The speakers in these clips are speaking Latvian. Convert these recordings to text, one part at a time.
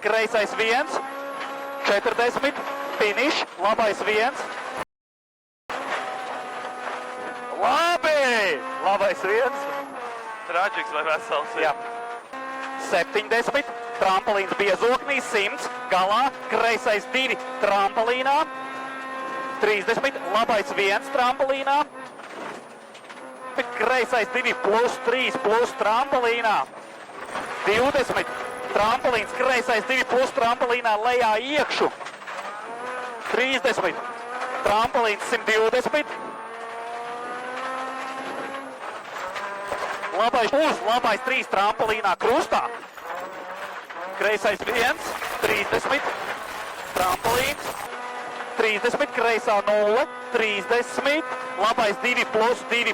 kreisais 1, 40, finish, labais 1. Labi! Labais 1. Traģiks vai vesels? Jā. 70, trampolīns biezoknī, 100, galā, kreisais 2 trampolīnā, 30, labais 1 trampolīnā, kreisais 2 plus 3 plus trampolīnā, 20, trampolins, kreisais 2 plus trampolīnā lejā iekšu, 30, trampolins 120, labais 3 trampolīnā krustā, kreisais 1, 30, trampolins, 30, kreisā 0, 30, labais 2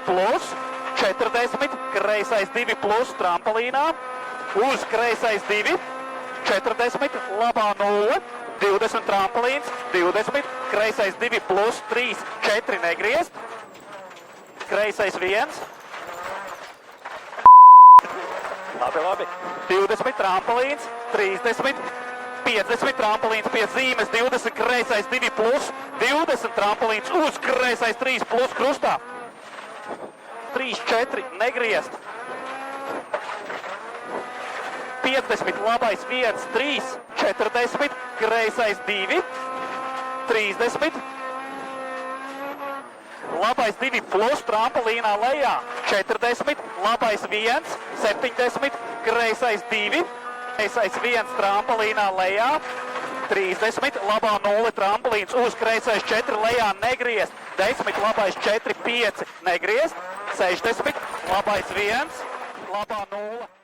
plus, 40, kreisais 2 plus trampolīnā, uz kreisais 2, 40, labā 0, 20 trampolīns, 20, kreisais 2 plus 3, 4 negriezt, kreisais 1, labi, 20 trampolīns, 30, 50 trampolīns pie zīmes, 20 kreisais 2 plus, 20 trampolīns uz kreisais 3 plus krustā, 3, 4 negriezt, 50 labais 1, 3, 40, kreisais 2, 30, labais 2 plus trampolīnā lejā, 40, labais 1, 70, kreisais 2, kreisais 1 trampolīnā lejā, 30, labā 0 trampolīns uz kreisais 4 lejā negriezt, 10, labais 4, 5 negriezt, 60, labais 1, labā 0.